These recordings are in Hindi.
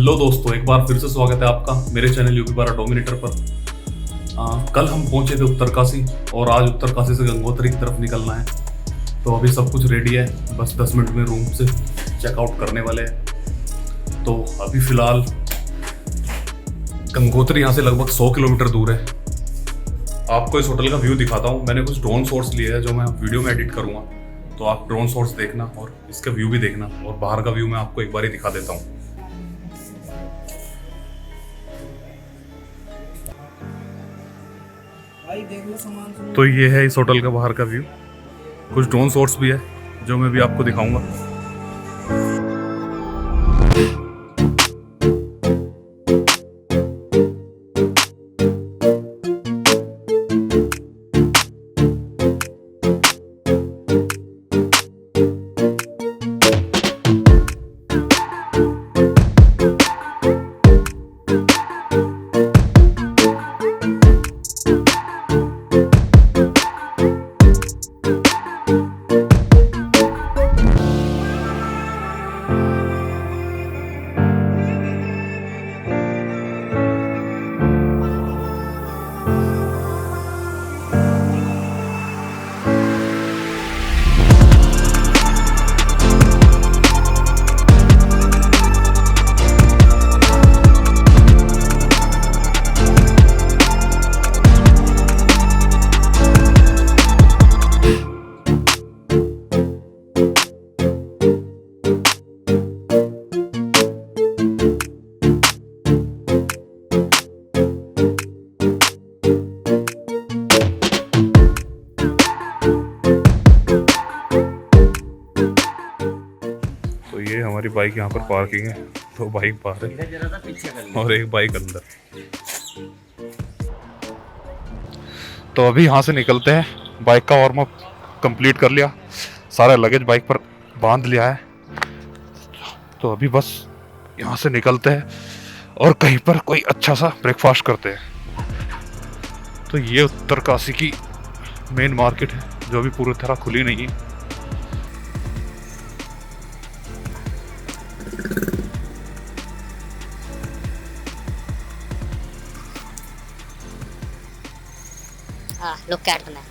हेलो दोस्तों, एक बार फिर से स्वागत है आपका मेरे चैनल यूपी बारा डोमिनेटर पर। कल हम पहुंचे थे उत्तरकाशी और आज उत्तरकाशी से गंगोत्री की तरफ निकलना है। तो अभी सब कुछ रेडी है, बस 10 मिनट में रूम से चेकआउट करने वाले हैं। तो अभी फिलहाल गंगोत्री यहाँ से लगभग 100 किलोमीटर दूर है। आपको इस होटल का व्यू दिखाता हूँ। मैंने कुछ ड्रोन शॉट्स लिए हैं जो मैं वीडियो में एडिट करूँगा, तो आप ड्रोन शॉट्स देखना और इसका व्यू भी देखना, और बाहर का व्यू मैं आपको एक बार ही दिखा देता हूँ। तो ये है इस होटल का बाहर का व्यू। कुछ ड्रोन शॉट्स भी है जो मैं भी आपको दिखाऊंगा। ये हमारी बाइक यहाँ पर पार्किंग है, तो बाइक बाहर है और एक बाइक अंदर। तो अभी यहाँ से निकलते हैं। बाइक का वार्म अप कंप्लीट कर लिया, सारा लगेज बाइक पर बांध लिया है। तो अभी बस यहाँ से निकलते हैं और कहीं पर कोई अच्छा सा ब्रेकफास्ट करते हैं। तो ये उत्तरकाशी की मेन मार्केट है जो अभी पूरी तरह खुली नहीं है। look at the map.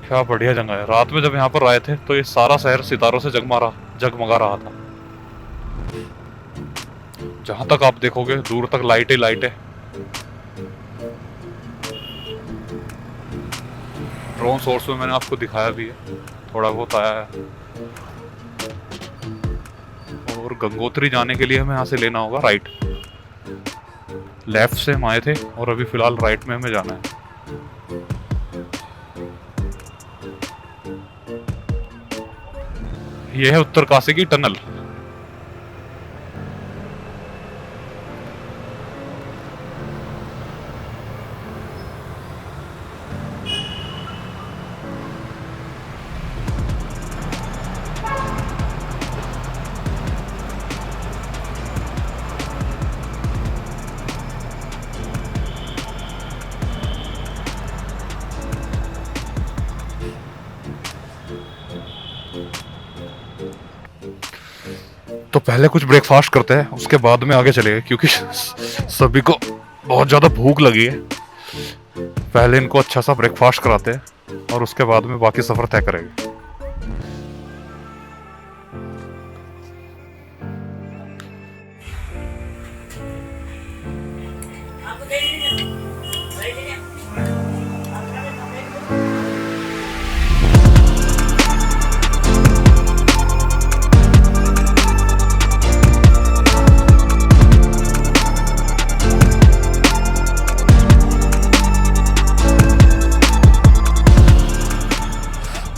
क्या बढ़िया जगह है। रात में जब यहाँ पर आए थे तो ये सारा शहर सितारों से जगमगा रहा था। जहां तक आप देखोगे दूर तक लाइटें लाइटें। ड्रोन सोर्स में मैंने आपको दिखाया भी है, थोड़ा बहुत आया है। और गंगोत्री जाने के लिए हमें यहाँ से लेना होगा राइट। लेफ्ट से हम आए थे और अभी फिलहाल राइट में हमें जाना है। यह है उत्तरकाशी की टनल। तो पहले कुछ ब्रेकफास्ट करते हैं, उसके बाद में आगे चलेंगे, क्योंकि सभी को बहुत ज़्यादा भूख लगी है। पहले इनको अच्छा सा ब्रेकफास्ट कराते हैं और उसके बाद में बाकी सफ़र तय करेंगे।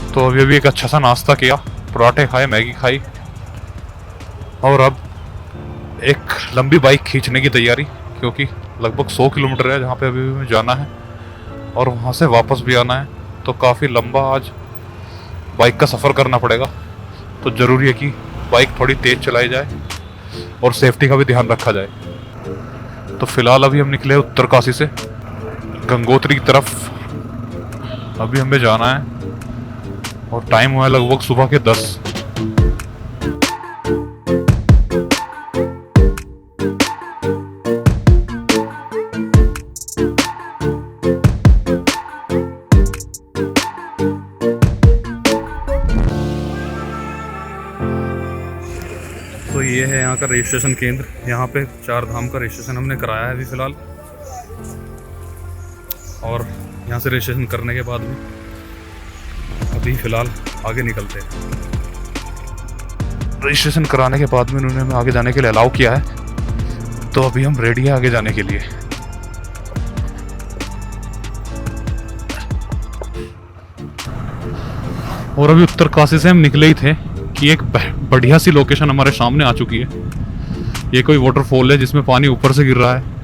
तो अभी एक अच्छा सा नाश्ता किया, पराठे खाए, मैगी खाई, और अब एक लंबी बाइक खींचने की तैयारी, क्योंकि लगभग 100 किलोमीटर है जहाँ पे अभी हमें जाना है और वहाँ से वापस भी आना है। तो काफ़ी लंबा आज बाइक का सफ़र करना पड़ेगा। तो ज़रूरी है कि बाइक थोड़ी तेज़ चलाई जाए और सेफ्टी का भी ध्यान रखा जाए। तो फिलहाल अभी हम निकले उत्तरकाशी से गंगोत्री की तरफ। अभी हमें जाना है और टाइम हुआ है लगभग सुबह के 10। तो ये है यहाँ का रजिस्ट्रेशन केंद्र। यहाँ पे 4 धाम का रजिस्ट्रेशन हमने कराया है अभी फ़िलहाल। और यहाँ से रजिस्ट्रेशन करने के बाद में अभी फ़िलहाल आगे निकलते हैं। रजिस्ट्रेशन कराने के बाद में उन्होंने हमें आगे जाने के लिए अलाउ किया है, तो अभी हम रेडी हैं आगे जाने के लिए। और अभी उत्तरकाशी से हम निकले ही थे कि एक बढ़िया सी लोकेशन हमारे सामने आ चुकी है। ये कोई वाटरफॉल है जिसमें पानी ऊपर से गिर रहा है।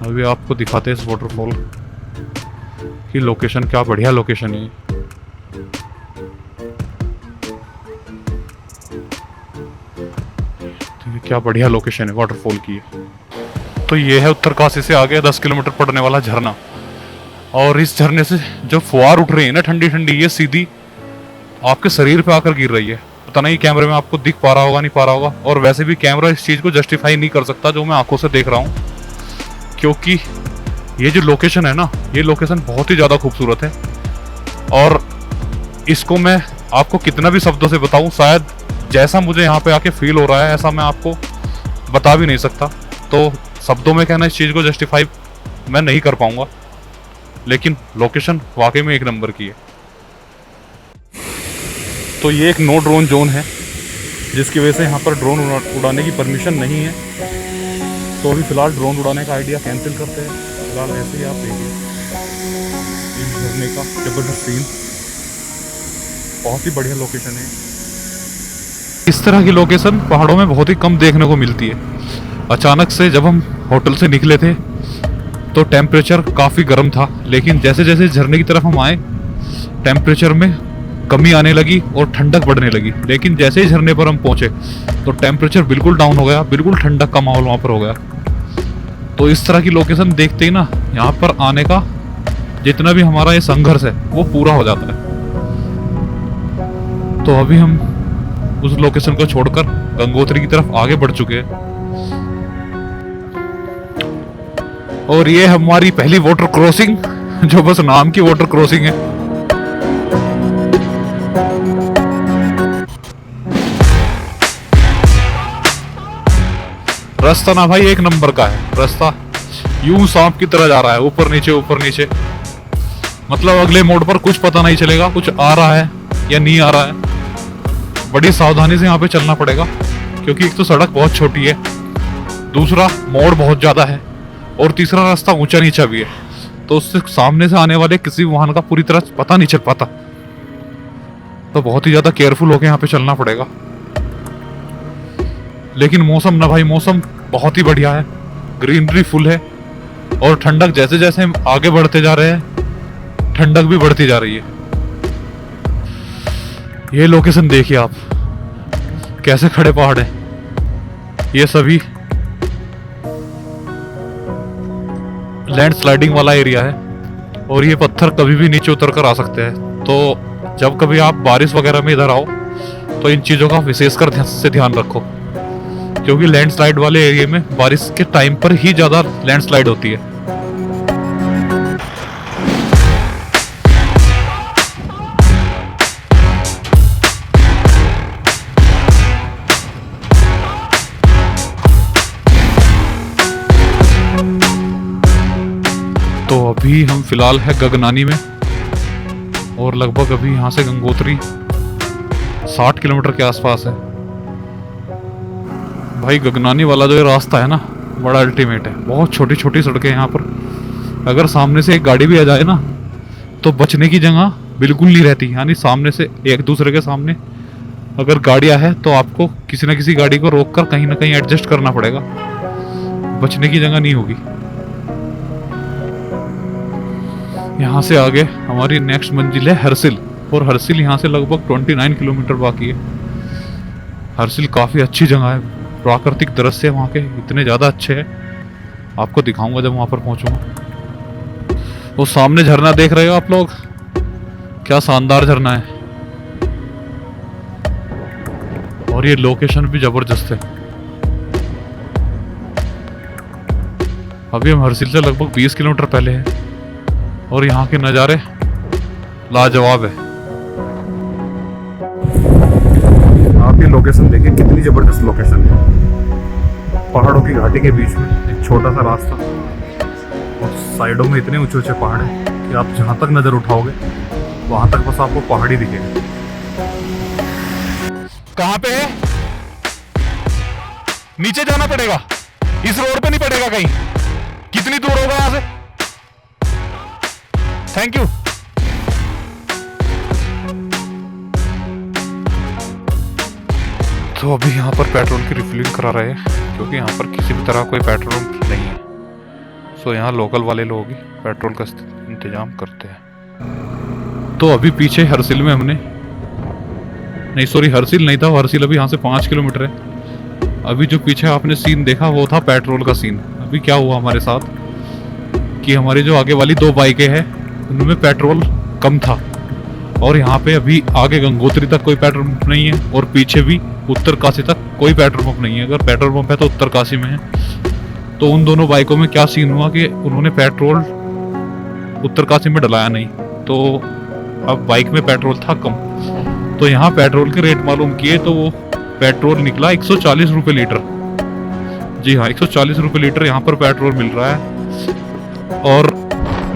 अभी आपको दिखाते हैं इस वाटरफॉल की लोकेशन, क्या बढ़िया लोकेशन है। तो ये क्या बढ़िया लोकेशन है वाटरफॉल की। तो ये है उत्तरकाशी से आगे 10 किलोमीटर पड़ने वाला झरना। और इस झरने से जो फुहार उठ रही है ना ठंडी ठंडी, ये सीधी आपके शरीर पे आकर गिर रही है। पता नहीं कैमरे में आपको दिख पा रहा होगा नहीं पा रहा होगा। और वैसे भी कैमरा इस चीज़ को जस्टिफाई नहीं कर सकता जो मैं आंखों से देख रहा हूँ, क्योंकि ये जो लोकेशन है ना, ये लोकेशन बहुत ही ज़्यादा खूबसूरत है। और इसको मैं आपको कितना भी शब्दों से बताऊँ, शायद जैसा मुझे यहाँ पे आके फील हो रहा है ऐसा मैं आपको बता भी नहीं सकता। तो शब्दों में कहना इस चीज़ को जस्टिफाई मैं नहीं कर पाऊँगा, लेकिन लोकेशन वाकई में एक नंबर की है। तो ये एक नो ड्रोन जोन है, जिसकी वजह से यहाँ पर ड्रोन उड़ाने की परमिशन नहीं है। तो अभी फ़िलहाल ड्रोन उड़ाने का आइडिया कैंसिल करते हैं। फिलहाल ऐसे ही आप देखिए इस झरने का जबरदस्त सीन, बहुत ही बढ़िया लोकेशन है। इस तरह की लोकेशन पहाड़ों में बहुत ही कम देखने को मिलती है। अचानक से जब हम होटल से निकले थे तो टेम्परेचर काफ़ी गर्म था, लेकिन जैसे जैसे झरने की तरफ हम आए टेम्परेचर में कमी आने लगी और ठंडक बढ़ने लगी। लेकिन जैसे ही झरने पर हम पहुंचे तो टेम्परेचर बिल्कुल डाउन हो गया, बिल्कुल ठंडक का माहौल वहाँ पर हो गया। तो इस तरह की लोकेशन देखते ही ना यहाँ पर आने का जितना भी हमारा ये संघर्ष है वो पूरा हो जाता है। तो अभी हम उस लोकेशन को छोड़कर गंगोत्री की तरफ आगे बढ़ चुके हैं। और ये हमारी पहली वाटर क्रॉसिंग, जो बस नाम की वाटर क्रॉसिंग है। रास्ता ना भाई एक नंबर का है। रास्ता यूं सांप की तरह जा रहा है, ऊपर नीचे। मतलब अगले मोड़ पर कुछ पता नहीं चलेगा कुछ आ रहा है या नहीं आ रहा है। बड़ी सावधानी से यहाँ पे चलना पड़ेगा, क्योंकि एक तो सड़क बहुत छोटी है, दूसरा मोड़ बहुत ज्यादा है, और तीसरा रास्ता ऊंचा नीचा भी है। तो उससे सामने से आने वाले किसी वाहन का पूरी तरह पता नहीं चल पाता। तो बहुत ही ज्यादा केयरफुल होकर यहाँ पे चलना पड़ेगा। लेकिन मौसम ना भाई, मौसम बहुत ही बढ़िया है, ग्रीनरी फुल है। और ठंडक जैसे जैसे हम आगे बढ़ते जा रहे हैं ठंडक भी बढ़ती जा रही है। ये लोकेशन देखिए आप, कैसे खड़े पहाड़ है। ये सभी लैंडस्लाइडिंग वाला एरिया है, और ये पत्थर कभी भी नीचे उतर कर आ सकते हैं। तो जब कभी आप बारिश वगैरह में इधर आओ तो इन चीज़ों का विशेषकर से ध्यान रखो, क्योंकि लैंडस्लाइड वाले एरिया में बारिश के टाइम पर ही ज़्यादा लैंडस्लाइड होती है। तो अभी हम फिलहाल है गगनानी में, और लगभग अभी यहाँ से गंगोत्री 60 किलोमीटर के आसपास है। भाई गगनानी वाला जो ये रास्ता है ना, बड़ा अल्टीमेट है। बहुत छोटी छोटी सड़कें यहाँ पर, अगर सामने से एक गाड़ी भी आ जाए ना तो बचने की जगह बिल्कुल नहीं रहती। यानी सामने से एक दूसरे के सामने अगर गाड़ियाँ है तो आपको किसी न किसी गाड़ी को रोक कर कहीं ना कहीं एडजस्ट करना पड़ेगा, बचने की जगह नहीं होगी। यहाँ से आगे हमारी नेक्स्ट मंजिल है हरसिल, और हरसिल यहाँ से लगभग 29 किलोमीटर बाकी है। हरसिल काफ़ी अच्छी जगह है, प्राकृतिक दृश्य वहाँ के इतने ज़्यादा अच्छे हैं, आपको दिखाऊंगा जब वहाँ पर पहुँचूंगा। वो सामने झरना देख रहे हो आप लोग, क्या शानदार झरना है, और ये लोकेशन भी जबरदस्त है। अभी हम हरसिल से लगभग 20 किलोमीटर पहले हैं और यहाँ के नज़ारे लाजवाब है। आप ये लोकेशन देखिए, कितनी जबरदस्त लोकेशन है। पहाड़ों की घाटी के बीच में एक छोटा सा रास्ता और साइडों में इतने ऊंचे ऊंचे पहाड़ हैं कि आप जहाँ तक नज़र उठाओगे वहाँ तक बस आपको पहाड़ी दिखेगा। कहाँ पे है? नीचे जाना पड़ेगा, इस रोड पे नहीं पड़ेगा कहीं। कितनी दूर होगा यहाँ से? Thank you. तो अभी यहाँ पर पेट्रोल की रिफिलिंग करा रहे हैं क्योंकि यहाँ पर किसी भी तरह कोई पेट्रोल पंप नहीं है। सो यहाँ लोकल वाले लोग ही पेट्रोल का इंतजाम करते हैं। तो अभी पीछे हरसिल में हमने, नहीं सॉरी हरसिल नहीं था, हरसिल अभी यहाँ से 5 किलोमीटर है। अभी जो पीछे आपने सीन देखा वो था पेट्रोल का सीन। अभी क्या हुआ हमारे साथ कि हमारी जो आगे वाली 2 बाइकें हैं उनमें पेट्रोल कम था और यहाँ पे अभी आगे गंगोत्री तक कोई पेट्रोल पंप नहीं है और पीछे भी उत्तरकाशी तक कोई पेट्रोल पंप नहीं है। अगर पेट्रोल पंप है तो उत्तरकाशी में है। तो उन दोनों बाइकों में क्या सीन हुआ कि उन्होंने पेट्रोल उत्तरकाशी में डलाया नहीं, तो अब बाइक में पेट्रोल था कम। तो यहाँ पेट्रोल के रेट मालूम किए तो वो पेट्रोल निकला 140 रुपये लीटर। जी हाँ, 140 रुपये लीटर यहाँ पर पेट्रोल मिल रहा है और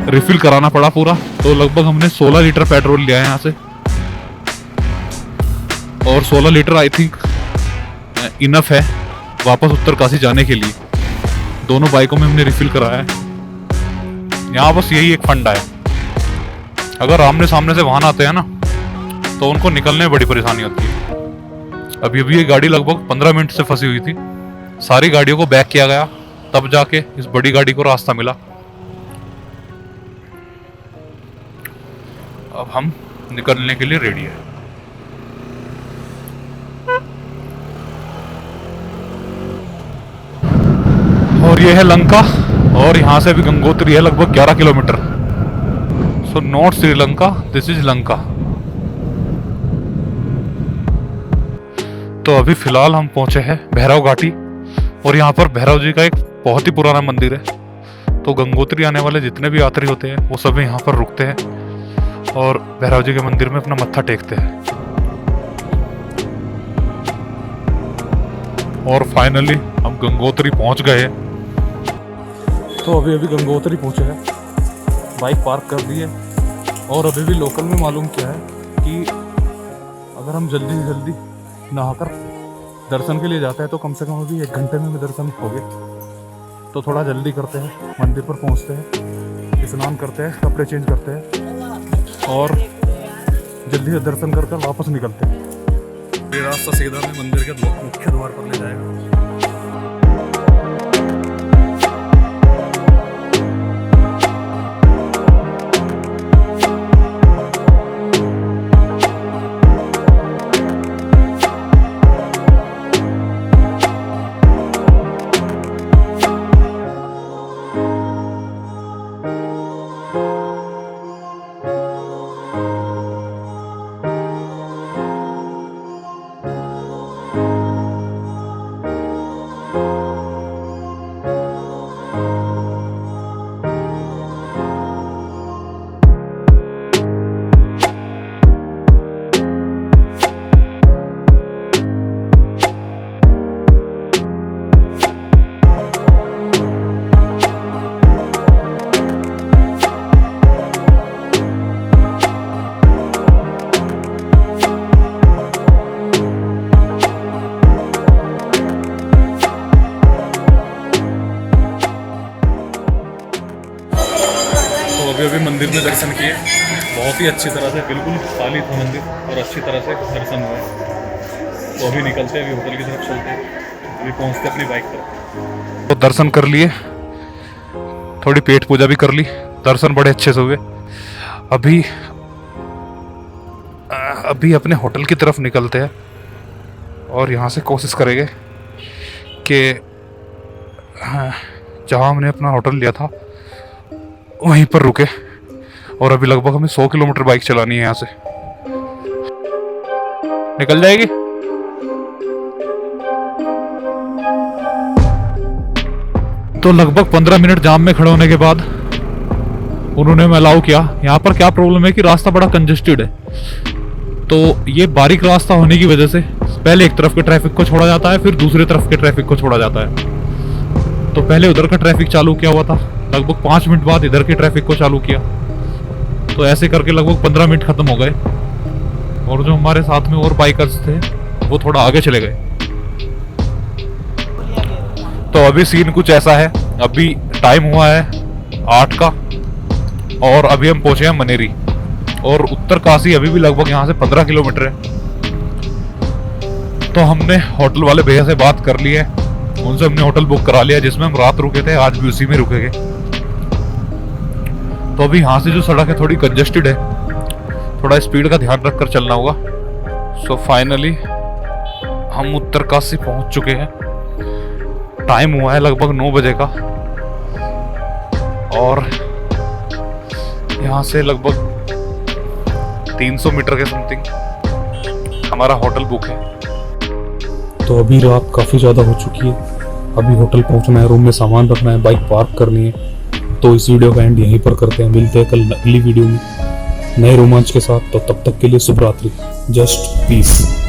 रिफिल कराना पड़ा पूरा। तो लगभग हमने 16 लीटर पेट्रोल लिया है यहाँ से और 16 लीटर आई थिंक इनफ है वापस उत्तरकाशी जाने के लिए। दोनों बाइकों में हमने रिफिल कराया है। यहाँ बस यही एक फंडा है, अगर आमने सामने से वाहन आते हैं ना तो उनको निकलने में बड़ी परेशानी होती है। अभी अभी ये गाड़ी लगभग 15 मिनट से फंसी हुई थी, सारी गाड़ियों को बैक किया गया तब जाके इस बड़ी गाड़ी को रास्ता मिला। अब हम निकलने के लिए रेडी है। और ये है लंका और यहाँ से भी गंगोत्री है लगभग 11 kilometre. So not Sri Lanka, this is Lanka. तो अभी फिलहाल हम पहुंचे हैं भैरव घाटी और यहाँ पर भैरव जी का एक बहुत ही पुराना मंदिर है। तो गंगोत्री आने वाले जितने भी यात्री होते हैं वो सभी यहाँ पर रुकते हैं और भैरव जी के मंदिर में अपना मत्था टेकते हैं। और फाइनली हम गंगोत्री पहुँच गए हैं। तो अभी अभी गंगोत्री पहुँचे हैं, बाइक पार्क कर दी है और अभी भी लोकल में मालूम किया है कि अगर हम जल्दी से जल्दी नहाकर दर्शन के लिए जाते हैं तो कम से कम अभी 1 घंटे में दर्शन हो गए। तो थोड़ा जल्दी करते हैं, मंदिर पर पहुंचते हैं, स्नान करते हैं, कपड़े चेंज करते हैं और जल्दी से दर्शन कर वापस निकलते हैं। ये रास्ता सीधा में मंदिर के मुख्य द्वार पर ले जाएगा। अभी मंदिर में दर्शन किए, बहुत ही अच्छी तरह से, बिल्कुल खाली था मंदिर और अच्छी तरह से दर्शन हुए। तो अभी निकलते हैं, अभी होटल की तरफ चलते हैं, अभी पहुंचते अपनी बाइक पर। तो दर्शन कर लिए, थोड़ी पेट पूजा भी कर ली, दर्शन बड़े अच्छे से हुए। अभी अपने होटल की तरफ निकलते हैं और यहाँ से कोशिश करेंगे कि जहाँ हमने अपना होटल लिया था वहीं पर रुके, और अभी लगभग हमें 100 किलोमीटर बाइक चलानी है यहाँ से। निकल जाएगी। तो लगभग 15 मिनट जाम में खड़े होने के बाद उन्होंने हमें अलाउ किया। यहाँ पर क्या प्रॉब्लम है कि रास्ता बड़ा कंजेस्टेड है, तो ये बारीक रास्ता होने की वजह से पहले एक तरफ के ट्रैफिक को छोड़ा जाता है, फिर दूसरी तरफ के ट्रैफिक को छोड़ा जाता है। तो पहले उधर का ट्रैफिक चालू किया हुआ था, लगभग 5 मिनट बाद इधर के ट्रैफिक को चालू किया, तो ऐसे करके लगभग 15 मिनट खत्म हो गए। और जो हमारे साथ में और बाइकर्स थे वो थोड़ा आगे चले गए। तो अभी सीन कुछ ऐसा है, अभी टाइम हुआ है 8 का और अभी हम पहुंचे हैं मनेरी, और उत्तरकाशी अभी भी लगभग यहाँ से 15 किलोमीटर है। तो हमने होटल वाले भैया से बात कर ली है, उनसे हमने होटल बुक करा लिया जिसमें हम रात रुके थे, आज भी उसी में रुकेंगे। तो अभी यहाँ से जो सड़क है थोड़ी कंजेस्टेड है, थोड़ा स्पीड का ध्यान रखकर चलना होगा। सो फाइनली हम उत्तरकाशी पहुंच चुके हैं। टाइम हुआ है लगभग 9 बजे का, और यहाँ से लगभग 300 मीटर के समथिंग हमारा होटल बुक है। तो अभी रात काफ़ी ज़्यादा हो चुकी है, अभी होटल पहुंचना है, रूम में सामान रखना है, बाइक पार्क करनी है। तो इस वीडियो का एंड यहीं पर करते हैं, मिलते हैं कल अगली वीडियो में नए रोमांच के साथ। तो तब तक के लिए शुभ रात्रि, जस्ट पीस।